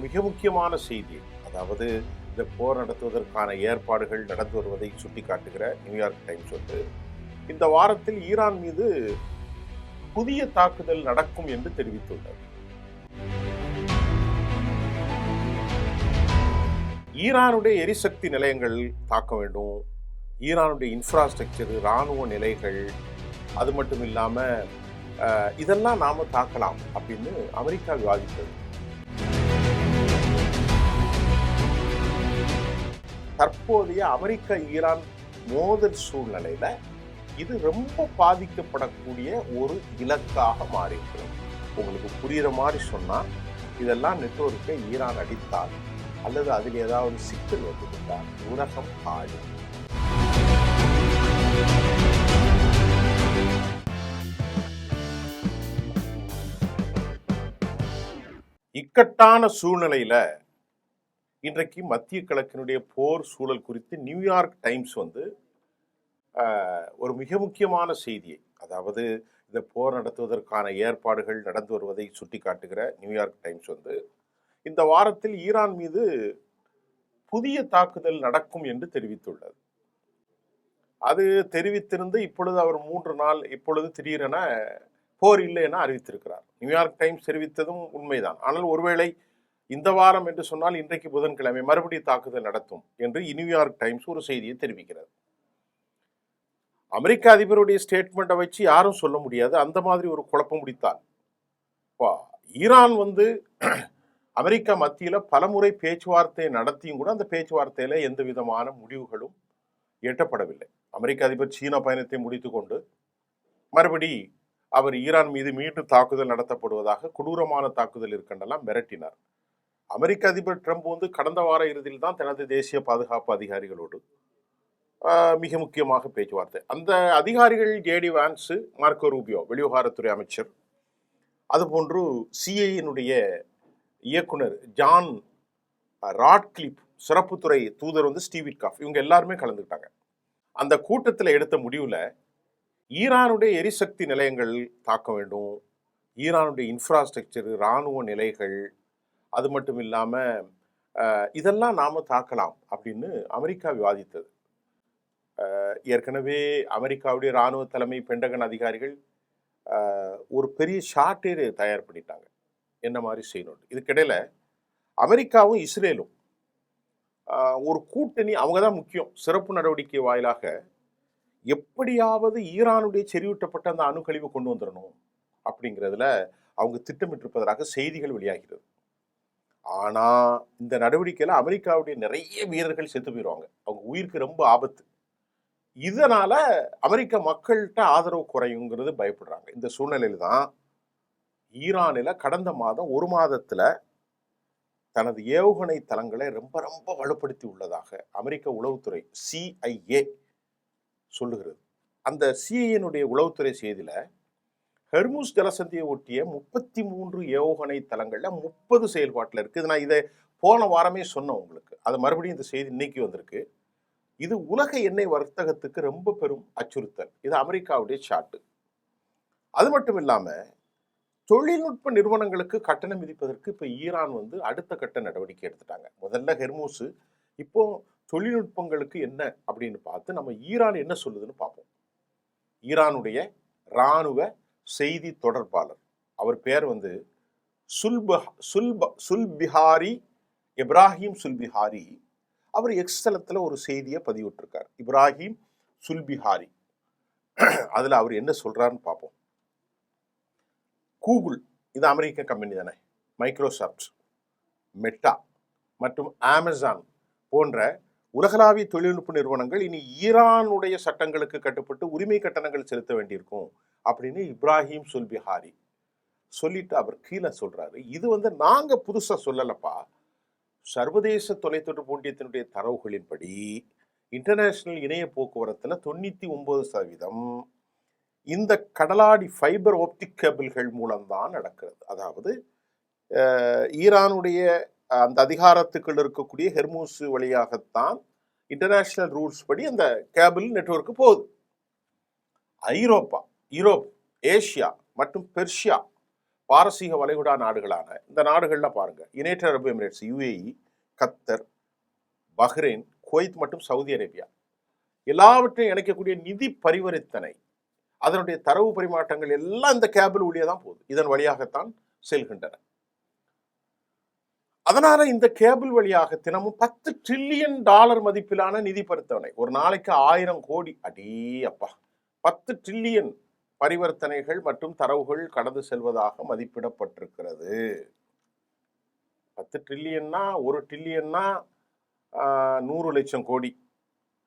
மிக முக்கியமான செய்தி. அதாவது இந்த போர் நடத்துவதற்கான ஏற்பாடுகள் நடந்து வருவதை சுட்டிக்காட்டுகிற நியூயார்க் டைம்ஸ் வந்து இந்த வாரத்தில் ஈரான் மீது புதிய தாக்குதல் நடக்கும் என்று தெரிவித்துள்ளது. ஈரானுடைய எரிசக்தி நிலையங்கள் தாக்க வேண்டும், ஈரானுடைய இன்ஃப்ராஸ்ட்ரக்சர், இராணுவ நிலைகள், அது மட்டும் இல்லாம இதெல்லாம் நாம தாக்கலாம் அப்படின்னு அமெரிக்கா விவாதித்தது. தற்போதைய அமெரிக்கா ஈரான் மோதல் சூழ்நிலையில இது ரொம்ப பாதிக்கப்படக்கூடிய ஒரு இலக்காக மாறியிருக்கிறது. உங்களுக்கு புரியுற மாதிரி சொன்னா, இதெல்லாம் நெட்வொர்க்கை ஈரான் அடித்தால் அல்லது அதில் ஏதாவது சிக்கல் வந்துவிட்டால் உலகம் ஆடும். இக்கட்டான சூழ்நிலையில இன்றைக்கு மத்திய கிழக்கினுடைய போர் சூழல் குறித்து நியூயார்க் டைம்ஸ் வந்து ஒரு மிக முக்கியமான செய்தியை, அதாவது இந்த போர் நடத்துவதற்கான ஏற்பாடுகள் நடந்து வருவதை சுட்டிக்காட்டுகிற நியூயார்க் டைம்ஸ் வந்து இந்த வாரத்தில் ஈரான் மீது புதிய தாக்குதல் நடக்கும் என்று தெரிவித்துள்ளது. அது தெரிவித்திருந்து இப்பொழுது அவர் 3 நாள் இப்பொழுது திடீரென போர் இல்லை என அறிவித்திருக்கிறார். நியூயார்க் டைம்ஸ் தெரிவித்ததும் உண்மைதான். ஆனால் ஒருவேளை இந்த வாரம் என்று சொன்னால் இன்றைக்கு புதன்கிழமை மறுபடியும் தாக்குதல் நடத்தும் என்று நியூயார்க் டைம்ஸ் ஒரு செய்தியை தெரிவிக்கிறது. அமெரிக்க அதிபருடைய ஸ்டேட்மெண்ட்டை வச்சு யாரும் சொல்ல முடியாது. அந்த மாதிரி ஒரு குழப்பம் முடித்தால் ஈரான் வந்து அமெரிக்கா மத்தியில பலமுறை பேச்சுவார்த்தை நடத்தியும் கூட அந்த பேச்சுவார்த்தையில எந்த விதமான முடிவுகளும் எட்டப்படவில்லை. அமெரிக்க அதிபர் சீனா பயணத்தை முடித்து கொண்டு மறுபடி அவர் ஈரான் மீது மீண்டும் தாக்குதல் நடத்தப்படுவதாக, கொடூரமான தாக்குதல் இருக்கின்றெல்லாம் மிரட்டினார். அமெரிக்க அதிபர் ட்ரம்ப் வந்து கடந்த வார இறுதியில் தான் தனது தேசிய பாதுகாப்பு அதிகாரிகளோடு மிக முக்கியமாக பேச்சுவார்த்தை. அந்த அதிகாரிகள் ஜேடி வான்ஸ், மார்க்கோ ரூபியோ வெளிவிவகாரத்துறை அமைச்சர், அதுபோன்று சிஐஏனுடைய இயக்குனர் ஜான் ராட்கிளிப், சிறப்புத்துறை தூதர் வந்து ஸ்டீவ் விட்காஃப், இவங்க எல்லாருமே கலந்துக்கிட்டாங்க. அந்த கூட்டத்தில் எடுத்த முடிவில் ஈரானுடைய எரிசக்தி நிலையங்கள் தாக்க வேண்டும், ஈரானுடைய இன்ஃப்ராஸ்ட்ரக்சர், இராணுவ நிலைகள், அது மட்டும் இல்லாமல் இதெல்லாம் நாம தாக்கலாம் அப்படின்னு அமெரிக்கா விவாதித்தது. ஏற்கனவே அமெரிக்காவுடைய இராணுவ தலைமை பென்டகன் அதிகாரிகள் ஒரு பெரிய ஷார்ட்டே தயார் பண்ணிட்டாங்க என்ன மாதிரி செய்யணும். இதுக்கிடையில அமெரிக்காவும் இஸ்ரேலும் ஒரு கூட்டணி, அவங்க தான் முக்கியம், சிறப்பு நடவடிக்கை வாயிலாக எப்படியாவது ஈரானுடைய செறிவூட்டப்பட்ட அந்த அணுக்கழிவு கொண்டு வந்துடணும் அப்படிங்கிறதுல அவங்க திட்டமிட்டிருப்பதாக செய்திகள் வெளியாகிறது. ஆனா இந்த நடவடிக்கையில அமெரிக்காவுடைய நிறைய வீரர்கள் செத்து போயிடுவாங்க, அவங்க உயிருக்கு ரொம்ப ஆபத்து. இதனால அமெரிக்க மக்கள்கிட்ட ஆதரவு குறையுங்கிறது பயப்படுறாங்க. இந்த சூழ்நிலையில தான் ஈரானில கடந்த மாதம் 1 மாதத்துல தனது ஏவுகணை தளங்களை ரொம்ப ரொம்ப வலுப்படுத்தி உள்ளதாக அமெரிக்க உளவுத்துறை CIA சொல்லுகிறது. அந்த சிஐஏனுடைய உளவுத்துறை செய்தியில ஹெர்முஸ் ஜலசந்தியை ஒட்டிய 33 ஏவுகணை தளங்கள்ல 30 செயல்பாட்டில் இருக்கு. நான் இதை போன வாரமே சொன்னேன் உங்களுக்கு, அது மறுபடியும் இந்த செய்தி இன்னைக்கு வந்திருக்கு. இது உலக எண்ணெய் வர்த்தகத்துக்கு ரொம்ப பெரும் அச்சுறுத்தல். இது அமெரிக்காவுடைய சாட்டு. அது மட்டும் இல்லாம தொழில்நுட்ப நிறுவனங்களுக்கு கட்டணம் விதிப்பதற்கு இப்ப ஈரான் வந்து அடுத்த கட்ட நடவடிக்கை எடுத்துட்டாங்க. முதல்ல ஹெர்முஸ், இப்போ தொழில்நுட்பங்களுக்கு என்ன அப்படின்னு பார்த்து நம்ம ஈரான் என்ன சொல்லுதுன்னு பார்ப்போம். ஈரானுடைய இராணுவ செய்தி தொடர்பாளர், அவர் பேர் வந்து சுல்பிஹாரி, இப்ராஹிம் சுல்பிஹாரி, அவர் எக்ஸ் தளத்துல ஒரு செய்தியை பதிவிட்டிருக்கார். இப்ராஹிம் சுல்பிஹாரி, அதுல அவர் என்ன சொல்றாருன்னு பார்ப்போம். கூகுள், இது அமெரிக்க கம்பெனி தானே, மைக்ரோசாஃப்ட், மெட்டா மற்றும் அமேசான் போன்ற உலகளாவிய தொழில்நுட்ப நிறுவனங்கள் இனி ஈரானுடைய சட்டங்களுக்கு கட்டுப்பட்டு உரிமை கட்டணங்கள் செலுத்த வேண்டியிருக்கும் அப்படின்னு இப்ராஹிம் சுல்பிஹாரி சொல்லிட்டு அவர் கீழே சொல்றாரு, இது வந்து நாங்க புதுசா சொல்லலப்பா, சர்வதேச தொலைத்தொடர்பு ஒன்றியத்தினுடைய தரவுகளின்படி இன்டர்நேஷனல் இணைய போக்குவரத்துல 99% இந்த கடலாடி ஃபைபர் ஆப்டிக் கேபிள்கள் மூலம்தான் நடக்கிறது. அதாவது ஈரானுடைய அந்த அதிகாரத்துக்குள் இருக்கக்கூடிய ஹெர்முஸ் வழியாகத்தான் இன்டர்நேஷனல் ரூல்ஸ் படி அந்த கேபிள் நெட்வொர்க்கு போகுது. யூரோப், ஏசியா மற்றும் பெர்ஷியா பாரசீக வளைகுடா நாடுகளான இந்த நாடுகள்ல பாருங்க, யுனைடெட் அரபு எமிரேட்ஸ், யுஏஇ, கத்தர், பஹ்ரைன், குவைத் மற்றும் சவுதி அரேபியா எல்லாவற்றையும் இணைக்கக்கூடிய நிதி பரிவர்த்தனை, அதனுடைய தரவு பரிமாற்றங்கள் எல்லாம் இந்த கேபிள் வழியே தான் போகுது. இதன் வழியாகத்தான் செல்கின்றன. அதனால இந்த கேபிள் வழியாக தினமும் $10 trillion மதிப்பிலான நிதி பரிவர்த்தனை, ஒரு நாளைக்கு 1000 கோடி, அடே அப்பா, 10 trillion பரிவர்த்தனைகள் மற்றும் தரவுகள் கடந்து செல்வதாக மதிப்பிடப்பட்டிருக்கிறது. 10 trillion-னா 1 trillion-னா 100 லட்சம் கோடி.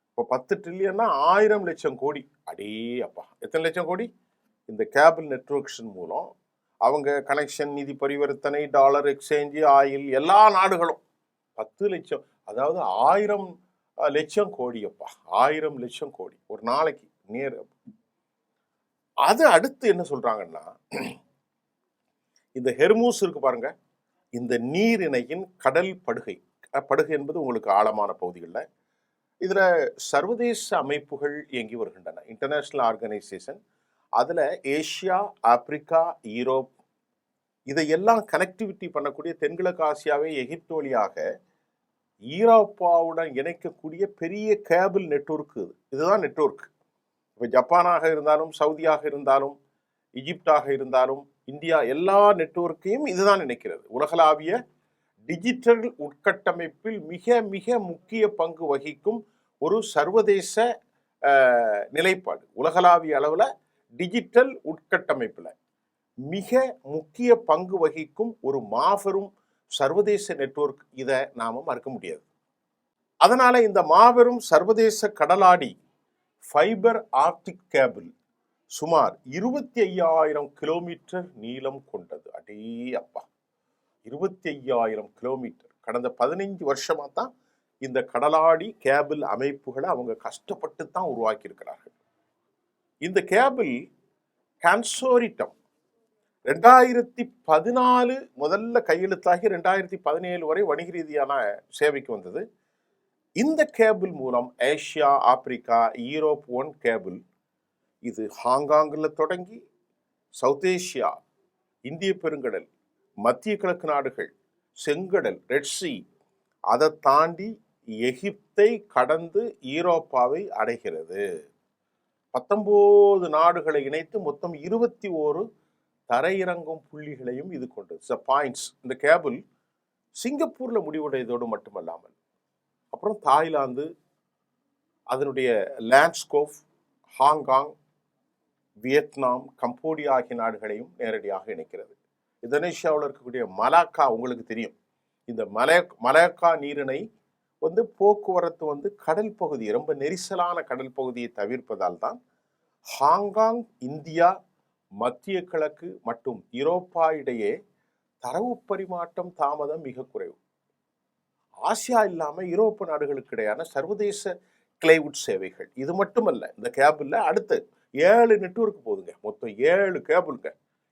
இப்போ 10 trillion-னா 1000 லட்சம் கோடி. அடே அப்பா, எத்தனை லட்சம் கோடி? இந்த கேபிள் நெட்வொர்க்ஸ் மூலம் அவங்க கனெக்ஷன், நிதி பரிவர்த்தனை, டாலர் எக்ஸ்சேஞ்சு, ஆயில், எல்லா நாடுகளும் 10 லட்சம், அதாவது 1000 லட்சம் கோடி. அப்பா, 1000 லட்சம் கோடி ஒரு நாளைக்கு நேர். அது அடுத்து என்ன சொல்றாங்கன்னா, இந்த ஹெர்மூஸ் இருக்கு பாருங்க, இந்த நீரிணையின் கடல் படுகை, படுகை என்பது உங்களுக்கு ஆழமான பகுதிகளில், இதுல சர்வதேச அமைப்புகள் இயங்கி வருகின்றன, இன்டர்நேஷனல் ஆர்கனைசேஷன். அதுல ஏசியா, ஆப்பிரிக்கா, யூரோப், இதையெல்லாம் கனெக்டிவிட்டி பண்ணக்கூடிய தென்கிழக்கு ஆசியாவை எகிப்து வழியாக ஈரோப்பாவுடன் இணைக்கக்கூடிய பெரிய கேபிள் நெட்வொர்க். இதுதான் நெட்வொர்க். இப்போ ஜப்பானாக இருந்தாலும், சவுதியாக இருந்தாலும், ஈஜிப்டாக இருந்தாலும், இந்தியா, எல்லா நெட்வொர்க்கையும் இதுதான் இணைக்கிறது. உலகளாவிய டிஜிட்டல் உட்கட்டமைப்பில் மிக மிக முக்கிய பங்கு வகிக்கும் ஒரு சர்வதேச நிலைப்பாடு. உலகளாவிய அளவில் டிஜிட்டல் உட்கட்டமைப்பில் மிக முக்கிய பங்கு வகிக்கும் ஒரு மாபெரும் சர்வதேச நெட்வொர்க். இதை நாம மறுக்க முடியாது. அதனால இந்த மாபெரும் சர்வதேச கடலாடி ஃபைபர் ஆப்டிக் கேபிள் சுமார் 25,000 கிலோமீட்டர் நீளம் கொண்டது. அடே அப்பா, 25,000 கிலோமீட்டர். கடந்த 15 வருஷமா தான் இந்த கடலாடி கேபிள் அமைப்புகளை அவங்க கஷ்டப்பட்டு தான் உருவாக்கி இருக்கிறார்கள். இந்த கேபிள் கன்சோரிட்டம் 2014 முதல்ல கையெழுத்தாகி 2017 வரை வணிக ரீதியான சேவைக்கு வந்தது. இந்த கேபிள் மூலம் ஏசியா, ஆப்பிரிக்கா, யூரோப் 1 கேபிள், இது ஹாங்காங்கில் தொடங்கி சவுத் ஏசியா, இந்திய பெருங்கடல், மத்திய கிழக்கு நாடுகள், செங்கடல், ரெட்சி, அதை தாண்டி எகிப்தை கடந்து ஈரோப்பாவை அடைகிறது. 19 நாடுகளை இணைத்து மொத்தம் 21 தரையிறங்கும் புள்ளிகளையும் இது கொண்டது, பாயிண்ட்ஸ். இந்த கேபிள் சிங்கப்பூர்ல முடிவடைவதோடு மட்டுமல்லாமல் அப்புறம் தாய்லாந்து, அதனுடைய லாண்ட்ஸ்கோப், ஹாங்காங், வியட்நாம், கம்போடியா ஆகிய நாடுகளையும் நேரடியாக இணைக்கிறது. இந்தோனேஷியாவில் இருக்கக்கூடிய மலாக்கா உங்களுக்கு தெரியும். இந்த மலாக்கா நீரிணை போக்குவரத்து கடல் பகுதி, ரொம்ப நெரிசலான கடல் பகுதியை தவிர்ப்பதால் தான் ஹாங்காங், இந்தியா, மத்திய கிழக்கு மற்றும் யூரோப்பா இடையே தரவு பரிமாற்றம் தாமதம் மிக குறைவு. ஆசியா இல்லாம யூரோப்ப நாடுகளுக்கு இடையான சர்வதேச கிளைவுட் சேவைகள். இது மட்டுமல்ல, இந்த கேபிள்ல அடுத்து 7 நெட்வொர்க் போகுதுங்க. மொத்தம் 7 கேபிள்ங்க.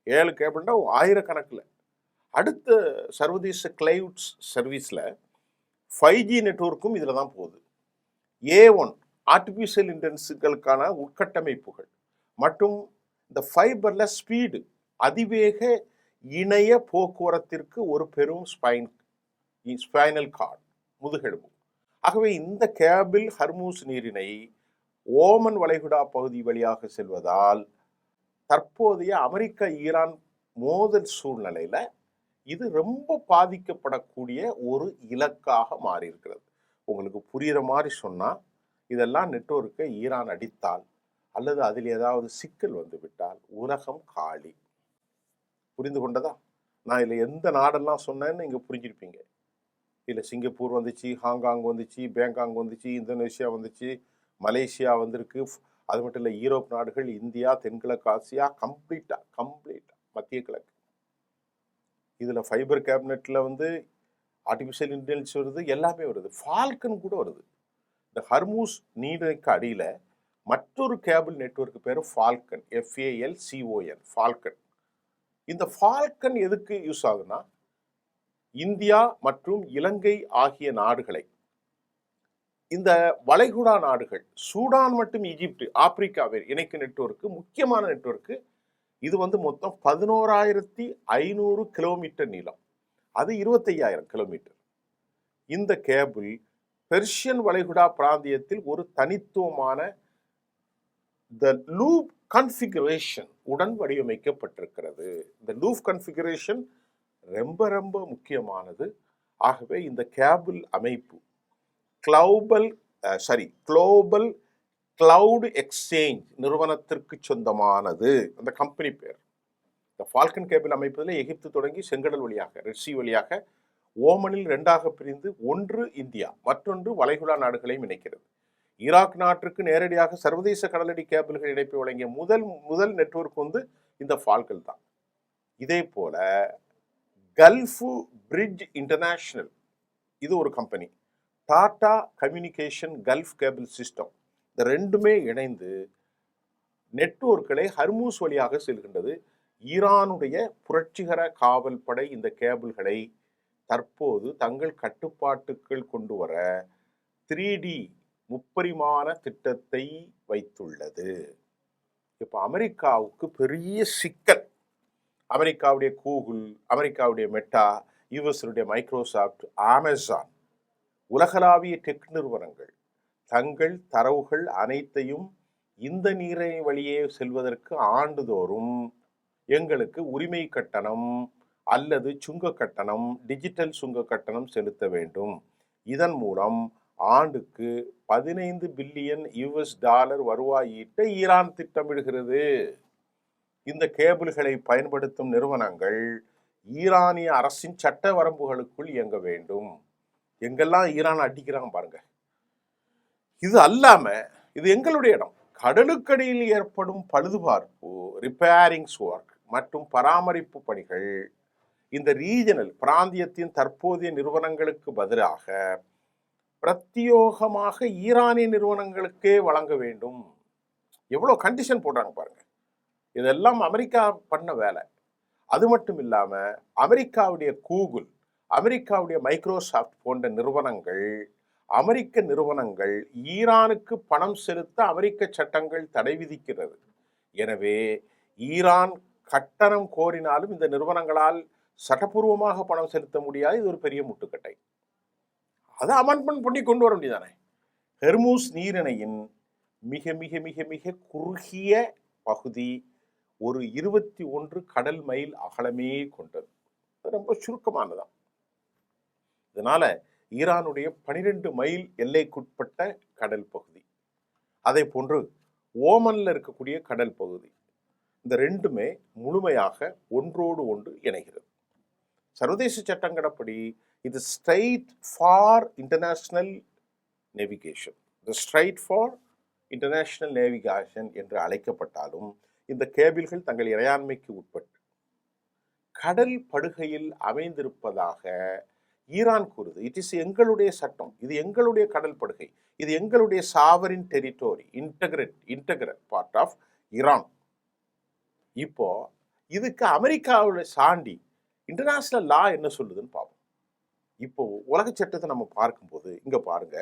7 கேபிள்னா ஆயிரக்கணக்கில். அடுத்த சர்வதேச கிளைவுட் சர்வீஸ்ல 5G நெட்வொர்க்கும் இதுல தான் போகுது. A1 ஆர்டிபிஷியல் இன்டெலிஜென்ஸுகளுக்கான உட்கட்டமைப்புகள் மற்றும் இந்த ஃபைபர்ல ஸ்பீடு, அதிவேக இணைய போக்குவரத்திற்கு ஒரு பெரும் ஸ்பைனல் கார்டு, முதுகெலும்பு. ஆகவே இந்த கேபிள் ஹர்மூஸ் நீரிணை ஓமன் வளைகுடா பகுதி வழியாக செல்வதால் தற்போதைய அமெரிக்கா ஈரான் மோதல் சூழ்நிலையில இது ரொம்ப பாதிக்கப்படக்கூடிய ஒரு இலக்காக மாறி இருக்கிறது. உங்களுக்கு புரியுற மாதிரி சொன்னா, இதெல்லாம் நெட்வொர்க்கை ஈரான் அடித்தால் அல்லது அதில் ஏதாவது சிக்கல் வந்து விட்டால் உலகம் காலி. புரிந்து கொண்டதா? நான் இதில் எந்த நாடெல்லாம் சொன்னேன்னு இங்கே புரிஞ்சிருப்பீங்க. இல்லை, சிங்கப்பூர் வந்துச்சு, ஹாங்காங் வந்துச்சு, பேங்காங் வந்துச்சு, இந்தோனேஷியா வந்துச்சு, மலேசியா வந்திருக்கு. அது மட்டும் இல்லை, யூரோப் நாடுகள், இந்தியா, தென்கிழக்கு ஆசியா, கம்ப்ளீட்டா மத்திய கிழக்கு. இதில் ஃபைபர் கேபினெட்டில் ஆர்டிஃபிஷியல் இன்டெலிஜென்ஸ் வருது, எல்லாமே வருது. ஃபால்கன் கூட வருது. இந்த ஹர்மூஸ் நீரிணைக்கு அடியில் மற்றொரு கேபிள் நெட்வொர்க் பேர் ஃபால்கன், FALCON, ஃபால்கன். இந்த ஃபால்கன் எதுக்கு யூஸ் ஆகுதுன்னா, இந்தியா மற்றும் இலங்கை ஆகிய நாடுகளை, இந்த வளைகுடா நாடுகள், சூடான் மற்றும் ஈஜிப்ட், ஆப்பிரிக்காவை இணைக்கும் நெட்வொர்க்கு, முக்கியமான நெட்வொர்க்கு இது மொத்தம் 11,500 கிலோமீட்டர் நீளம். அது 25,000 கிலோமீட்டர். இந்த கேபிள் பெர்ஷியன் வளைகுடா பிராந்தியத்தில் ஒரு தனித்துவமான த லூப் கன்ஃபிகரேஷன் உடன் வடிவமைக்கப்பட்டிருக்கிறது. இந்த லூப் கன்ஃபிகரேஷன் ரொம்ப ரொம்ப முக்கியமானது. ஆகவே இந்த கேபிள் அமைப்பு குளோபல் கிளவுட் எக்ஸ்சேஞ்ச் நிறுவனத்திற்கு சொந்தமானது. அந்த கம்பெனி பேர். இந்த ஃபால்கன் கேபிள் அமைப்பதில் எகிப்து தொடங்கி செங்கடல் வழியாக ரெட்சி வழியாக ஓமனில் 2ஆக பிரிந்து ஒன்று இந்தியா மற்றொன்று வளைகுடா நாடுகளையும் இணைக்கிறது. ஈராக் நாட்டிற்கு நேரடியாக சர்வதேச கடலடி கேபிள்கள் இணைப்பை வழங்கிய முதல் நெட்வொர்க் இந்த ஃபால்கன் தான். இதே போல கல்ஃப் பிரிட்ஜ் இன்டர்நேஷனல், இது ஒரு company. Tata communication gulf cable system, இந்த ரெண்டுமே இணைந்து நெட்வொர்க்களை ஹர்மூஸ் வழியாக செல்கின்றது. ஈரானுடைய புரட்சிகர காவல் படை இந்த கேபிள்களை தற்போது தங்கள் கட்டுப்பாட்டுக்குள் கொண்டு வர 3D முப்பரிமாண திட்டத்தை வைத்துள்ளது. இப்போ அமெரிக்காவுக்கு பெரிய சிக்கல். அமெரிக்காவுடைய கூகுள், அமெரிக்காவுடைய மெட்டா, யுஎஸ்னுடைய மைக்ரோசாஃப்ட், அமேசான், உலகளாவிய டெக் நிறுவனங்கள் தங்கள் தரவுகள் அனைத்தையும் இந்த நீரை வழியே செல்வதற்கு ஆண்டுதோறும் எங்களுக்கு உரிமை கட்டணம் அல்லது சுங்க கட்டணம், டிஜிட்டல் சுங்க கட்டணம் செலுத்த வேண்டும். இதன் மூலம் ஆண்டுக்கு $15 பில்லியன் வருவாய் ஈட்ட ஈரான் திட்டமிடுகிறது. இந்த கேபிள்களை பயன்படுத்தும் நிறுவனங்கள் ஈரானிய அரசின் சட்ட வரம்புகளுக்குள் இயங்க வேண்டும். எங்கெல்லாம் ஈரான் அடிக்கிறாங்க பாருங்க. இது அல்லாம இது எங்களுடைய இடம். கடலுக்கடியில் ஏற்படும் பழுதுபார்ப்பு, ரிப்பேரிங்ஸ் ஒர்க் மற்றும் பராமரிப்பு பணிகள் இந்த ரீஜனல் பிராந்தியத்தின் தற்போதைய நிறுவனங்களுக்கு பதிலாக பிரத்யோகமாக ஈரானிய நிறுவனங்களுக்கே வழங்க வேண்டும். எவ்வளோ கண்டிஷன் போடுறாங்க பாருங்க. இதெல்லாம் அமெரிக்கா பண்ண வேலை. அது மட்டும் இல்லாம அமெரிக்காவுடைய கூகுள், அமெரிக்காவுடைய மைக்ரோசாஃப்ட் போன்ற நிறுவனங்கள், அமெரிக்க நிறுவனங்கள் ஈரானுக்கு பணம் செலுத்த அமெரிக்க சட்டங்கள் தடை விதிக்கிறது. எனவே ஈரான் கட்டணம் கோரினாலும் இந்த நிறுவனங்களால் சட்டப்பூர்வமாக பணம் செலுத்த முடியாது. இது ஒரு பெரிய முட்டுக்கட்டை. அதை அமெண்ட்மெண்ட் பண்ணி கொண்டு வர வேண்டியதானே. ஹெர்மூஸ் நீரிணையின் மிக மிக மிக மிக குறுகிய பகுதி ஒரு 21 கடல் மைல் அகலமே கொண்டது. அது ரொம்ப சுருக்கமானதான். இதனால ஈரானுடைய 12 மைல் எல்லைக்குட்பட்ட கடல் பகுதி, அதே போன்று ஓமன்ல இருக்கக்கூடிய கடல் பகுதி, இந்த ரெண்டுமே முழுமையாக ஒன்றோடு ஒன்று இணைகிறது. சர்வதேச சட்டங்கடப்படி இது straight for international navigation, straight for international navigation என்று அழைக்கப்பட்டாலும் இந்த கேபிள்கள் தங்கள் இறையாண்மைக்கு உட்பட்டு கடல் படுகையில் அமைந்திருப்பதாக ஈரான் கூறுது. இட் இஸ் எங்களுடைய சட்டம், இது எங்களுடைய கடல் படுகை, இது எங்களுடைய sovereign territory, integral part of Iran. இப்போ இதுக்கு அமெரிக்காவோட சாண்டி இன்டர்நேஷனல் லா என்ன சொல்லுதுன்னு பார்ப்போம். இப்போ உலக சட்டத்தை நம்ம பார்க்கும்போது இங்க பாருங்க,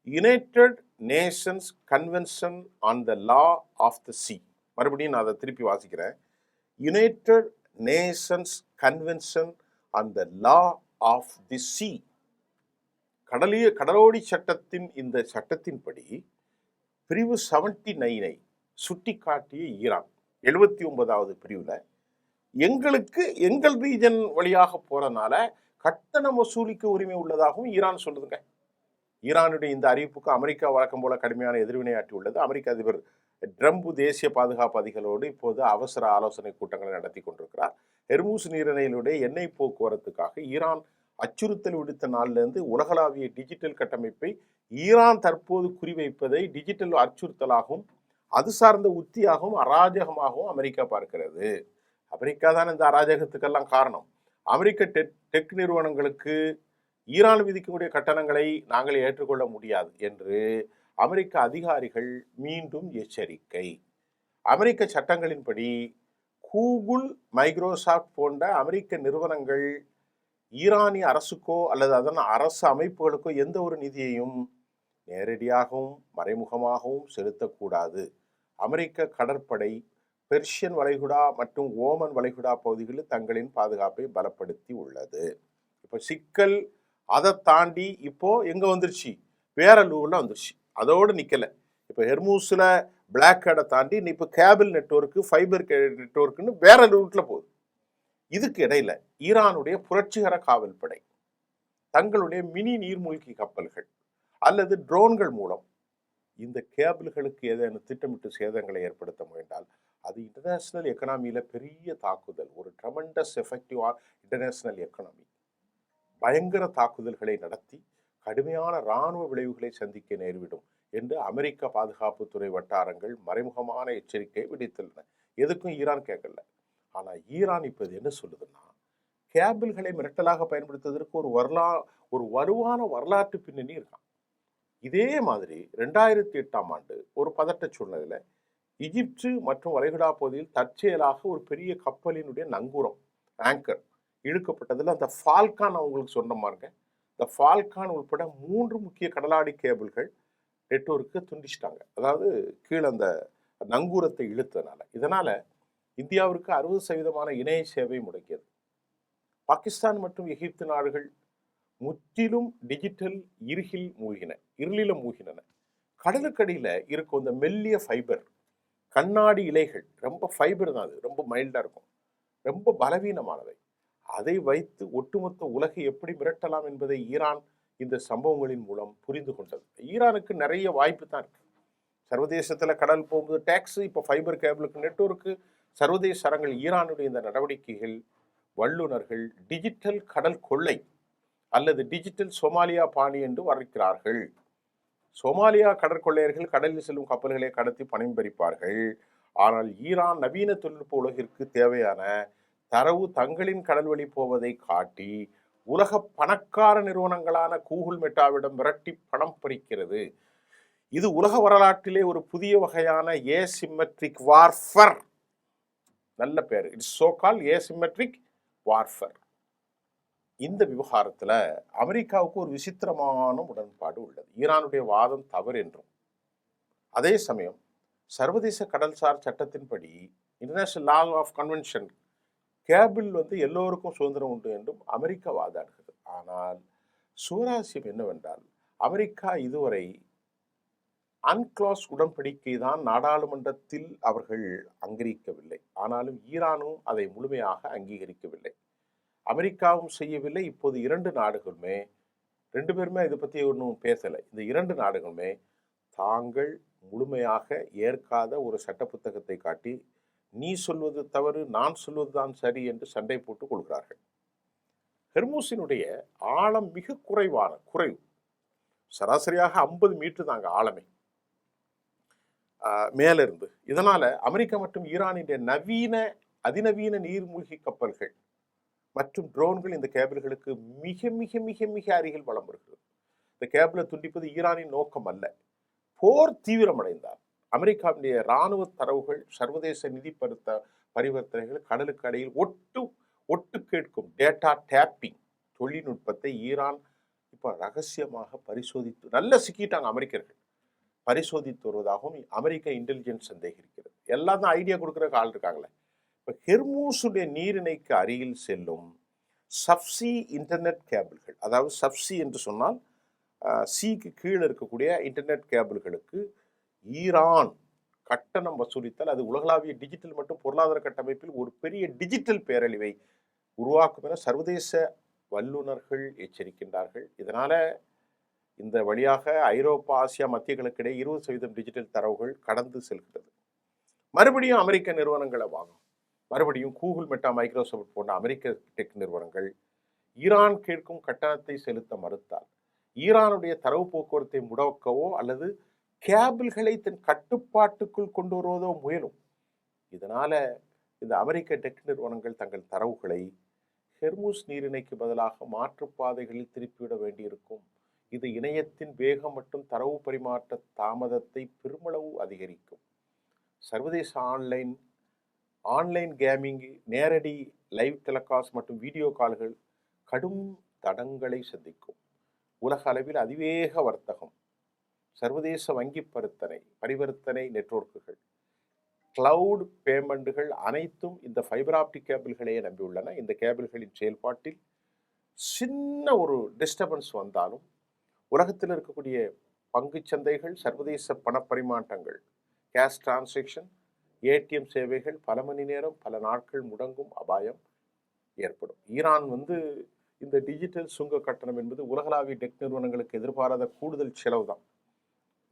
United Nations convention on the law of the sea. மறுபடியும் நான் அதை திருப்பி வாசிக்கிறேன். United Nations convention on the law of the sea. கடலோடி சட்டத்தின் இந்த சட்டத்தின்படி பிரிவு 79 சுட்டி காட்டிய ஈரான் 79வது பிரிவுல எங்களுக்கு எங்கள் ரீஜன் வழியாக போறதுனால கட்டணம் வசூலிக்க உரிமை உள்ளதாகவும் ஈரான் சொல்லுதுங்க. ஈரானுடைய இந்த அறிவிப்புக்கு அமெரிக்கா வழக்கம் போல கடுமையான எதிர்வினையாற்றி உள்ளது. அமெரிக்க அதிபர் ட்ரம்ப் தேசிய பாதுகாப்பு அதிகளோடு இப்போது அவசர ஆலோசனை கூட்டங்களை நடத்தி கொண்டிருக்கிறார். ஹெர்மூஸ் நீரிணையிலுடைய எண்ணெய் போக்குவரத்துக்காக ஈரான் அச்சுறுத்தல் விடுத்த நாளிலிருந்து உலகளாவிய டிஜிட்டல் கட்டமைப்பை ஈரான் தற்போது குறிவைப்பதை டிஜிட்டல் அச்சுறுத்தலாகவும் அது சார்ந்த உத்தியாகவும் அராஜகமாகவும் அமெரிக்கா பார்க்கிறது. அமெரிக்கா தான் இந்த அராஜகத்துக்கெல்லாம் காரணம். அமெரிக்க டெக் நிறுவனங்களுக்கு ஈரான் விதிக்கக்கூடிய கட்டணங்களை நாங்கள் ஏற்றுக்கொள்ள முடியாது என்று அமெரிக்க அதிகாரிகள் மீண்டும் எச்சரிக்கை. அமெரிக்க சட்டங்களின்படி கூகுள், மைக்ரோசாஃப்ட் போன்ற அமெரிக்க நிறுவனங்கள் ஈரானிய அரசுக்கோ அல்லது அதன் அரசு அமைப்புகளுக்கோ எந்த ஒரு நிதியையும் நேரடியாகவும் மறைமுகமாகவும் செலுத்தக்கூடாது. அமெரிக்க கடற்படை பெர்ஷியன் வளைகுடா மற்றும் ஓமன் வளைகுடா பகுதிகளில் தங்களின் பாதுகாப்பை பலப்படுத்தி உள்ளது. இப்போ சிக்கல் அதை தாண்டி இப்போ எங்க வந்துருச்சு, வேற லூவில் வந்துருச்சு. அதோடு நிக்கல. இப்போ ஹெர்மூஸ்ல பிளாக் ஹேடை தாண்டி இப்போ கேபிள் நெட்வொர்க்கு, ஃபைபர் நெட்வொர்க்குன்னு வேற ரூட்ல போகுது. இதுக்கு இடையில ஈரானுடைய புரட்சிகர காவல் படை தங்களுடைய மினி நீர்மூழ்கி கப்பல்கள் அல்லது ட்ரோன்கள் மூலம் இந்த கேபிள்களுக்கு ஏதேனும் திட்டமிட்டு சேதங்களை ஏற்படுத்த முயன்றால் அது இன்டர்நேஷனல் எக்கனாமியில பெரிய தாக்குதல், ஒரு ட்ரெமெண்டஸ் எஃபெக்டிவ் இன்டர்நேஷனல் எக்கனாமி பயங்கர தாக்குதல்களை நடத்தி கடுமையான இராணுவ விளைவுகளை சந்திக்க நேரிவிடும் என்று அமெரிக்க பாதுகாப்புத்துறை வட்டாரங்கள் மறைமுகமான எச்சரிக்கை விடுத்துள்ளன. எதுக்கும் ஈரான் கேட்கல. ஆனா ஈரான் இப்போது என்ன சொல்லுதுன்னா, கேபிள்களை மிரட்டலாக பயன்படுத்துவதற்கு ஒரு வலுவான வரலாற்று பின்னணி இருக்கான். இதே மாதிரி 2008ஆம் ஆண்டு ஒரு பதட்ட சூழ்நிலையில எகிப்து மற்றும் வளைகுடா பகுதியில் தற்செயலாக ஒரு பெரிய கப்பலினுடைய நங்கூரம் ஆங்கர் இழுக்கப்பட்டதில் அந்த ஃபால்கான் அவங்களுக்கு சொன்ன பாருங்க, இந்த ஃபால்கான் உட்பட 3 முக்கிய கடலாடி கேபிள்கள் நெட்வொர்க்கு துண்டிச்சிட்டாங்க. அதாவது கீழே அந்த நங்கூரத்தை இழுத்ததுனால. இதனால இந்தியாவிற்கு 60% இணைய சேவை முடக்கியது. பாகிஸ்தான் மற்றும் எகிப்து நாடுகள் முற்றிலும் டிஜிட்டல் இருளில மூழ்கின. கடலுக்கடியில இருக்கும் இந்த மெல்லிய ஃபைபர் கண்ணாடி இலைகள், ரொம்ப ஃபைபர் தான், அது ரொம்ப மைல்டா இருக்கும், ரொம்ப பலவீனமானவை. அதை வைத்து ஒட்டுமொத்த உலகை எப்படி மிரட்டலாம் என்பதை ஈரான் இந்த சம்பவங்களின் மூலம் புரிந்து கொண்டது. ஈரானுக்கு நிறைய வாய்ப்பு தான் இருக்கு. சர்வதேசத்துல கடல் போகும்போது டேக்ஸ், இப்போ ஃபைபர் கேபிளுக்கு நெட்வொர்க்கு, சர்வதேச அரங்கில் ஈரானுடைய இந்த நடவடிக்கைகள் வல்லுநர்கள் டிஜிட்டல் கடல் கொள்ளை அல்லது டிஜிட்டல் சோமாலியா பாணி என்று வர்ணிக்கிறார்கள். சோமாலியா கடற்கொள்ளையர்கள் கடலில் செல்லும் கப்பல்களை கடத்தி பணம் பறிப்பார்கள். ஆனால் ஈரான் நவீன தொழில்நுட்ப உலகிற்கு தேவையான தரவு தங்களின் கடல்வழி போவதை காட்டி உலக பணக்கார நிறுவனங்களான கூகுள் மெட்டாவிடம் மிரட்டி பணம் பறிக்கிறது. இது உலக வரலாற்றிலே ஒரு புதிய வகையான ஏசிமெட்ரிக் வார்ஃபர். நல்ல பேர், it's so call asymmetric warfare. இந்த விவகாரத்துல அமெரிக்காவுக்கு ஒரு விசித்திரமான உடன்பாடு உள்ளது. ஈரானுடைய வாதம் தவறு என்றும், அதே சமயம் சர்வதேச கடல்சார் சட்டத்தின்படி international law of convention cable எல்லோருக்கும் சுதந்திரம் உண்டு என்றும் அமெரிக்கா வாதாடுகிறது. ஆனால் சுவராசியம் என்னவென்றால், அமெரிக்கா இதுவரை அன்க்ளாஸ் உடன்படிக்கை தான் நாடாளுமன்றத்தில் அவர்கள் அங்கீகரிக்கவில்லை. ஆனாலும் ஈரானும் அதை முழுமையாக அங்கீகரிக்கவில்லை, அமெரிக்காவும் செய்யவில்லை. இப்போது 2 நாடுகளுமே, 2 பேருமே இதை பற்றி ஒன்றும் பேசலை. இந்த 2 நாடுகளுமே தாங்கள் முழுமையாக ஏற்காத ஒரு சட்ட புத்தகத்தை காட்டி நீ சொல்வது தவறு, நான் சொல்வது தான் சரி என்று சண்டை போட்டுக் கொள்கிறார்கள். ஹெர்மூஸினுடைய ஆழம் மிக குறைவு, சராசரியாக 50 மீட்டர் தாங்க ஆழமே மேல இருந்து. இதனால அமெரிக்கா மற்றும் ஈரானின் அதிநவீன நீர்மூழ்கி கப்பல்கள் மற்றும் ட்ரோன்கள் இந்த கேபிள்களுக்கு மிக மிக மிக மிக அருகில் வலம் வருகிறது. இந்த கேபிளை துண்டிப்பது ஈரானின் நோக்கம் அல்ல. போர் தீவிரமடைந்தால் அமெரிக்காவுடைய இராணுவ தரவுகள், சர்வதேச நிதி பரிவர்த்தனைகள், கடலுக்கு அடையில் ஒட்டு கேட்கும் டேட்டா டேப்பிங் தொழில்நுட்பத்தை ஈரான் இப்ப ரகசியமாக பரிசோதித்து நல்ல சிக்கிட்டாங்க. அமெரிக்கர்கள் பரிசோதித்து வருவதாகவும் அமெரிக்க இன்டெலிஜென்ஸ் சந்தேகிக்கிறது. எல்லாம் தான் ஐடியா கொடுக்குற ஆள் இருக்காங்களே. இப்போ ஹெர்மூஸுடைய நீரிணைக்கு அருகில் செல்லும் சப்சி இன்டர்நெட் கேபிள்கள், அதாவது சப்சி என்று சொன்னால் சிக்கு கீழே இருக்கக்கூடிய இன்டர்நெட் கேபிள்களுக்கு ஈரான் கட்டணம் வசூலித்தால் அது உலகளாவிய டிஜிட்டல் மற்றும் பொருளாதார கட்டமைப்பில் ஒரு பெரிய டிஜிட்டல் பேரழிவை உருவாக்கும் என சர்வதேச வல்லுநர்கள் எச்சரிக்கின்றார்கள். இதனால இந்த வழியாக ஐரோப்பா, ஆசியா, மத்திய கிழக்கிடையே 20% டிஜிட்டல் தரவுகள் கடந்து செல்கிறது. மறுபடியும் அமெரிக்க நிறுவனங்களை வாங்கும். மறுபடியும் கூகுள், மெட்டா, மைக்ரோசாஃப்ட் போன்ற அமெரிக்க டெக் நிறுவனங்கள் ஈரான் கேட்கும் கட்டணத்தை செலுத்த மறுத்தால் ஈரானுடைய தரவு போக்குவரத்தை முடக்கவோ அல்லது கேபிள்களை தன் கட்டுப்பாட்டுக்குள் கொண்டு வருவதோ முயலும். இதனால இந்த அமெரிக்க டெக் நிறுவனங்கள் தங்கள் தரவுகளை ஹெர்மூஸ் நீரிணைக்கு பதிலாக மாற்றுப்பாதைகளில் திருப்பிவிட வேண்டியிருக்கும். இது இணையத்தின் வேகம் மற்றும் தரவு பரிமாற்ற தாமதத்தை பெருமளவு அதிகரிக்கும். சர்வதேச ஆன்லைன் கேமிங், நேரடி லைவ் டெலிகாஸ்ட் மற்றும் வீடியோ கால்கள் கடும் தடங்களை சந்திக்கும். உலக அளவில் அதிவேக வர்த்தகம், சர்வதேச வங்கி பரிவர்த்தனை நெட்வொர்க்குகள், கிளவுட் பேமெண்ட்டுகள் அனைத்தும் இந்த ஃபைபர் ஆப்டிக் கேபிள்களையே நம்பியுள்ளன. இந்த கேபிள்களின் செயல்பாட்டில் சின்ன ஒரு டிஸ்டர்பன்ஸ் வந்தாலும் உலகத்தில் இருக்கக்கூடிய பங்குச் சந்தைகள், சர்வதேச பணப்பரிமாற்றங்கள், கேஷ் டிரான்சாக்ஷன், ஏடிஎம் சேவைகள் பல மணி நேரம், பல நாட்கள் முடங்கும் அபாயம் ஏற்படும். ஈரான் இந்த டிஜிட்டல் சுங்க கட்டணம் என்பது உலகளாவிய டெக் நிறுவனங்களுக்கு எதிர்பாராத கூடுதல் செலவு தான்.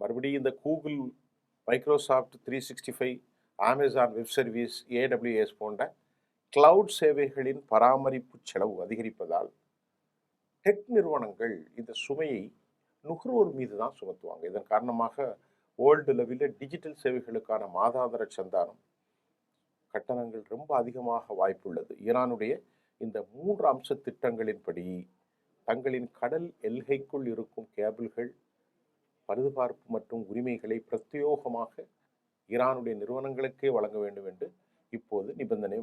மறுபடியும் இந்த Google, Microsoft 365, Amazon web service, AWS போன்ற கிளவுட் சேவைகளின் பராமரிப்பு செலவு அதிகரிப்பதால் டெக் நிறுவனங்கள் இந்த சுமையை நுகர்வோர் மீது தான் சுமத்துவாங்க. இதன் காரணமாக வேர்ல்டு லெவலில் டிஜிட்டல் சேவைகளுக்கான மாதாந்திர சந்தானம் கட்டணங்கள் ரொம்ப அதிகமாக வாய்ப்புள்ளது. ஈரானுடைய இந்த 3 அம்ச திட்டங்களின்படி தங்களின் கடல் எல்கைக்குள் இருக்கும் கேபிள்கள் பழுதுபார்ப்பு மற்றும் உரிமைகளை பிரத்யேகமாக ஈரானுடைய நிறுவனங்களுக்கே வழங்க வேண்டும் என்று இப்போது நிபந்தனை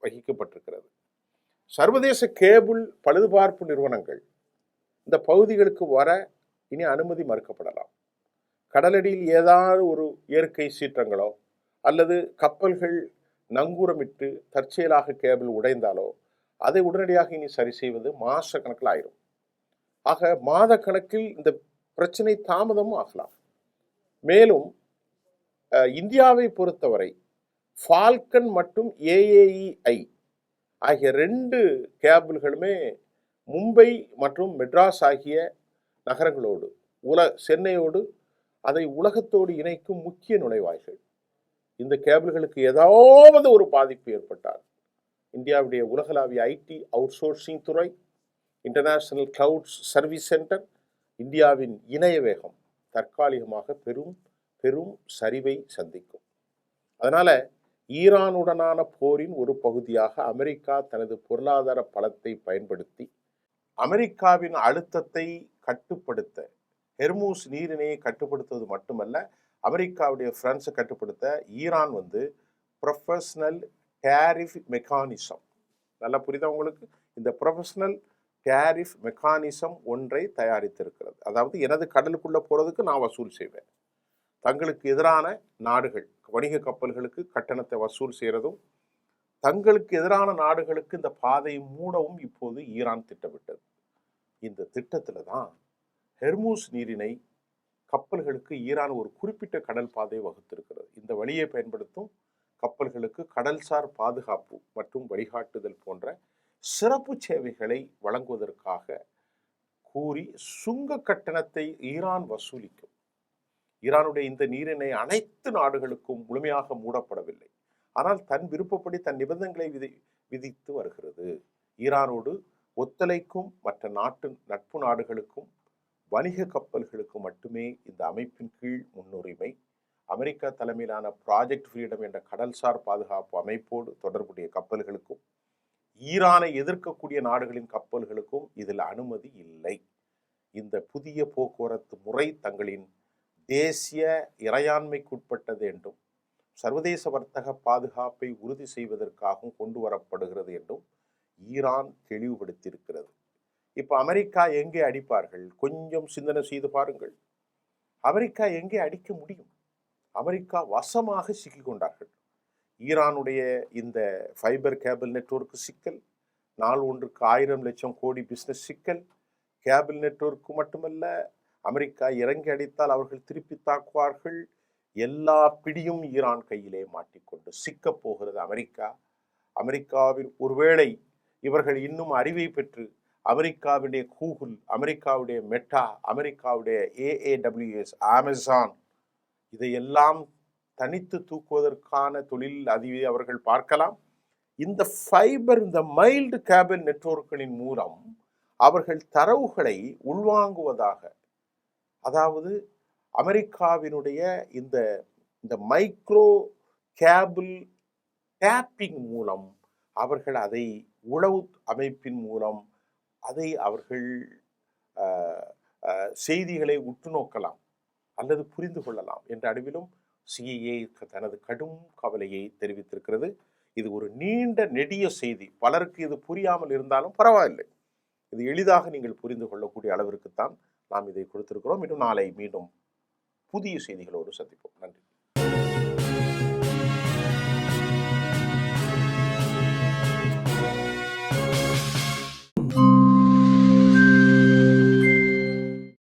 வகிக்கப்பட்டிருக்கிறது. சர்வதேச கேபிள் பழுதுபார்ப்பு நிறுவனங்கள் இந்த பகுதிகளுக்கு வர இனி அனுமதி மறுக்கப்படலாம். கடலடியில் ஏதாவது ஒரு இயற்கை சீற்றங்களோ அல்லது கப்பல்கள் நங்கூரமிட்டு தற்செயலாக கேபிள் உடைந்தாலோ அதை உடனடியாக இனி சரி செய்வது மாச கணக்கில் ஆயிரும். ஆக மாத கணக்கில் இந்த பிரச்சனை தாமதமும் ஆகலாம். மேலும் இந்தியாவை பொறுத்தவரை ஃபால்கன் மற்றும் AAEI ஆகிய 2 கேபிள்களுமே மும்பை மற்றும் மெட்ராஸ் ஆகிய நகரங்களோடு சென்னையோடு அதை உலகத்தோடு இணைக்கும் முக்கிய நுழைவாய்கள். இந்த கேபிள்களுக்கு ஏதாவது ஒரு பாதிப்பு ஏற்பட்டால் இந்தியாவுடைய உலகளாவிய IT அவுட்சோர்சிங் துறை, இன்டர்நேஷனல் கிளவுட் சர்வீஸ் சென்டர், இந்தியாவின் இணைய வேகம் தற்காலிகமாக பெரும் சரிவை சந்திக்கும். அதனால ஈரானுடனான போரின் ஒரு பகுதியாக அமெரிக்கா தனது பொருளாதார பலத்தை பயன்படுத்தி அமெரிக்காவின் அழுத்தத்தை கட்டுப்படுத்த, ஹெர்மூஸ் நீரிணையை கட்டுப்படுத்துவது மட்டுமல்ல, அமெரிக்காவுடைய பிரான்ஸை கட்டுப்படுத்த ஈரான் ப்ரொஃபஷனல் டேரிஃப் மெக்கானிசம், நல்லா புரியுதா உங்களுக்கு? இந்த ப்ரொஃபஷனல் டேரிஃப் மெக்கானிசம் ஒன்றை தயாரித்திருக்கிறது. அதாவது எனது கடலுக்குள்ள போறதுக்கு நான் வசூல் செய்வேன், தங்களுக்கு எதிரான நாடுகள் வணிக கப்பல்களுக்கு கட்டணத்தை வசூல் செய்யறதும், தங்களுக்கு எதிரான நாடுகளுக்கு இந்த பாதையை மூடவும் இப்போது ஈரான் திட்டமிட்டது. இந்த திட்டத்துல தான் ஹெர்மூஸ் நீரிணை கப்பல்களுக்கு ஈரான் ஒரு குறிப்பிட்ட கடல் பாதையை வகுத்திருக்கிறது. இந்த வழியை பயன்படுத்தும் கப்பல்களுக்கு கடல்சார் பாதுகாப்பு மற்றும் வழிகாட்டுதல் போன்ற சிறப்பு சேவைகளை வழங்குவதற்காக கூறி சுங்க கட்டணத்தை ஈரான் வசூலிக்கும். ஈரானுடைய இந்த நீரிணை அனைத்து நாடுகளுக்கும் முழுமையாக மூடப்படவில்லை, ஆனால் தன் விருப்பப்படி தன் நிபந்தனைகளை விதித்து வருகிறது. ஈரானோடு ஒத்துழைக்கும் மற்ற நட்பு நாடுகளுக்கும் வணிக கப்பல்களுக்கு மட்டுமே இந்த அமைப்பின் கீழ் முன்னுரிமை. அமெரிக்கா தலைமையிலான ப்ராஜெக்ட் ஃப்ரீடம் என்ற கடல்சார் பாதுகாப்பு அமைப்போடு தொடர்புடைய கப்பல்களுக்கும் ஈரானை எதிர்க்கக்கூடிய நாடுகளின் கப்பல்களுக்கும் இதில் அனுமதி இல்லை. இந்த புதிய போக்குவரத்து முறை தங்களின் தேசிய இறையாண்மைக்குட்பட்டது என்றும் சர்வதேச வர்த்தக பாதுகாப்பை உறுதி செய்வதற்காகவும் கொண்டு வரப்படுகிறது என்றும் ஈரான் தெளிவுபடுத்தியிருக்கிறது. இப்போ அமெரிக்கா எங்கே அடிப்பார்கள்? கொஞ்சம் சிந்தனை செய்து பாருங்கள். அமெரிக்கா எங்கே அடிக்க முடியும்? அமெரிக்கா வசமாக சிக்கிக்கொண்டார்கள். ஈரானுடைய இந்த ஃபைபர் கேபிள் நெட்வொர்க் சிக்கல், நாள் ஒன்றுக்கு 1000 லட்சம் கோடி பிஸ்னஸ் சிக்கல், கேபிள் நெட்வொர்க்கு மட்டுமல்ல, அமெரிக்கா இறங்கி அடித்தால் அவர்கள் திருப்பி தாக்குவார்கள். எல்லா பிடியும் ஈரான் கையிலே மாட்டிக்கொண்டு சிக்கப் போகிறது அமெரிக்கா. அமெரிக்காவில் ஒருவேளை இவர்கள் இன்னும் அறிவை பெற்று அமெரிக்காவுடைய கூகுள், அமெரிக்காவுடைய மெட்டா, அமெரிக்காவுடைய AWS, அமேசான் இதையெல்லாம் தனித்து தூக்குவதற்கான தொழில் அதிவை அவர்கள் பார்க்கலாம். இந்த ஃபைபர், இந்த மைல்டு கேபிள் நெட்வொர்க்குகளின் மூலம் அவர்கள் தரவுகளை உள்வாங்குவதாக, அதாவது அமெரிக்காவினுடைய இந்த மைக்ரோ கேபிள் டேப்பிங் மூலம் அவர்கள் அதை உளவு அமைப்பின் மூலம் அதை அவர்கள் செய்திகளை உற்று நோக்கலாம் அல்லது புரிந்து கொள்ளலாம் என்ற அளவிலும் CIA தனது கடும் கவலையை தெரிவித்திருக்கிறது. இது ஒரு நீண்ட நெடிய செய்தி. பலருக்கு இது புரியாமல் இருந்தாலும் பரவாயில்லை, இது எளிதாக நீங்கள் புரிந்து கொள்ளக்கூடிய அளவிற்குத்தான் நாம் இதை கொடுத்திருக்கிறோம். இன்னும் நாளை மீண்டும் புதிய செய்திகளோடு சந்திப்போம். நன்றி.